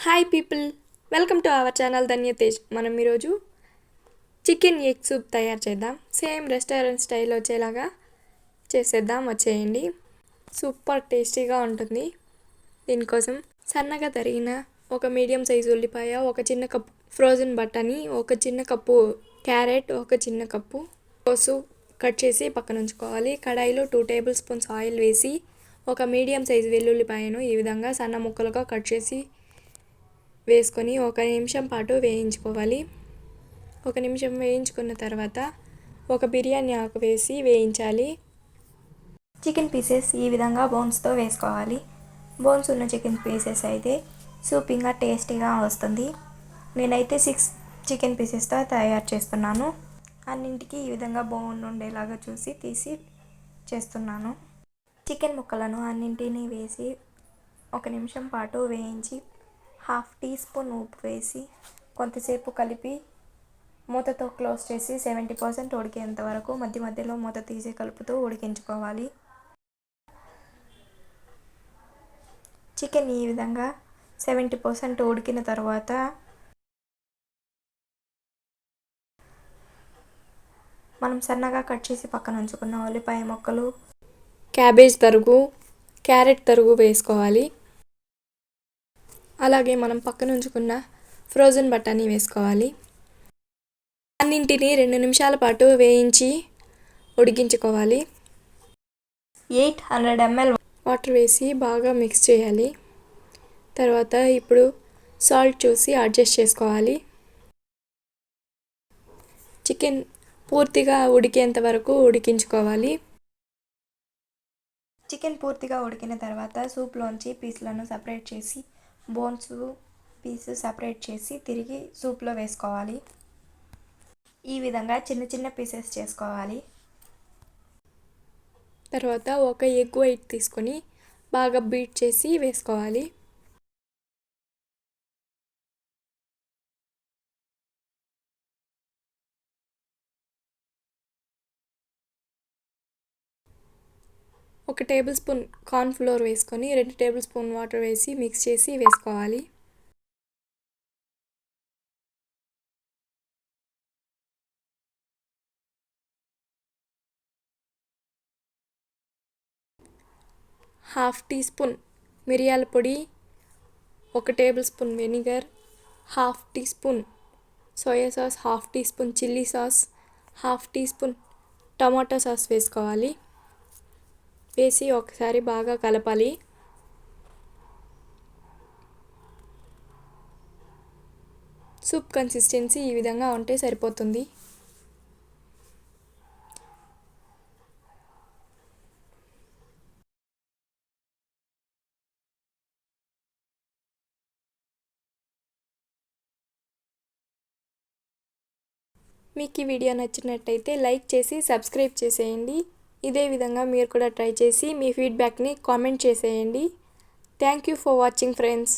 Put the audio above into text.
Hi people, welcome to our channel Dhanya Tej. మనం ఈరోజు chicken egg soup తయారు చేద్దాం. సేమ్ రెస్టారెంట్ స్టైల్ వచ్చేలాగా చేసేద్దాం, వచ్చేయండి. సూపర్ టేస్టీగా ఉంటుంది. దీనికోసం సన్నగా తరిగిన ఒక మీడియం సైజు ఉల్లిపాయ, ఒక చిన్న కప్పు ఫ్రోజన్ బఠానీ, ఒక చిన్న కప్పు క్యారెట్, ఒక చిన్న కప్పు కోసు కట్ చేసి పక్కన ఉంచుకోవాలి. కడాయిలో 2 టేబుల్ స్పూన్స్ ఆయిల్ వేసి ఒక మీడియం సైజు వెల్లుల్లిపాయను ఈ విధంగా సన్న ముక్కలుగా కట్ చేసి వేసుకొని 1 నిమిషం పాటు వేయించుకోవాలి. 1 నిమిషం వేయించుకున్న తర్వాత ఒక బిర్యానీ ఆకు వేసి వేయించాలి. చికెన్ పీసెస్ ఈ విధంగా బోన్స్తో వేసుకోవాలి. బోన్స్ ఉన్న చికెన్ పీసెస్ అయితే సూప్ ఇంకా టేస్టీగా వస్తుంది. నేనైతే 6 చికెన్ పీసెస్తో తయారు చేస్తున్నాను. అన్నింటికి ఈ విధంగా బోన్ ఉండేలాగా చూసి తీసి చేస్తున్నాను. చికెన్ ముక్కలను అన్నింటినీ వేసి 1 నిమిషం పాటు వేయించి 1/2 టీ స్పూన్ ఉప్పు వేసి కొంతసేపు కలిపి మూతతో క్లోజ్ చేసి 70% ఉడికేంత వరకు మధ్య మధ్యలో మూత తీసి కలుపుతూ ఉడికించుకోవాలి. చికెన్ ఈ విధంగా 70% ఉడికిన తర్వాత మనం సన్నగా కట్ చేసి పక్కన ఉంచుకున్న ఉల్లిపాయ ముక్కలు, క్యాబేజ్ తరుగు, క్యారెట్ తరుగు వేసుకోవాలి. అలాగే మనం పక్కన ఉంచుకున్న ఫ్రోజన్ బఠానీ వేసుకోవాలి. అన్నింటినీ 2 నిమిషాల పాటు వేయించి ఉడికించుకోవాలి. 800 ml వాటర్ వేసి బాగా మిక్స్ చేయాలి. తర్వాత ఇప్పుడు సాల్ట్ చూసి అడ్జస్ట్ చేసుకోవాలి. చికెన్ పూర్తిగా ఉడికేంత వరకు ఉడికించుకోవాలి. చికెన్ పూర్తిగా ఉడికిన తర్వాత సూప్లోంచి పీసులను సపరేట్ చేసి బోన్స్ పీసు సపరేట్ చేసి తిరిగి సూప్లో వేసుకోవాలి. ఈ విధంగా చిన్న చిన్న పీసెస్ చేసుకోవాలి. తర్వాత ఒక ఎగ్ వైట్ తీసుకొని బాగా బీట్ చేసి వేసుకోవాలి. ఒక టేబుల్ స్పూన్ కార్న్ ఫ్లోర్ వేసుకొని 2 టేబుల్ స్పూన్ వాటర్ వేసి మిక్స్ చేసి వేసుకోవాలి. హాఫ్ టీ స్పూన్ మిరియాల పొడి, 1 tablespoon vinegar, 1/2 teaspoon soya sauce, 1/2 teaspoon chilli sauce, 1/2 teaspoon tomato sauce వేసుకోవాలి. వేసి ఒకసారి బాగా కలపాలి. సూప్ కన్సిస్టెన్సీ ఈ విధంగా ఉంటే సరిపోతుంది. మీకు ఈ వీడియో నచ్చినట్టయితే లైక్ చేసి సబ్స్క్రైబ్ చేసేయండి. ఇదే విధంగా మీరు కూడా ట్రై చేసి మీ ఫీడ్బ్యాక్ని కామెంట్ చేసేయండి. Thank you for watching friends.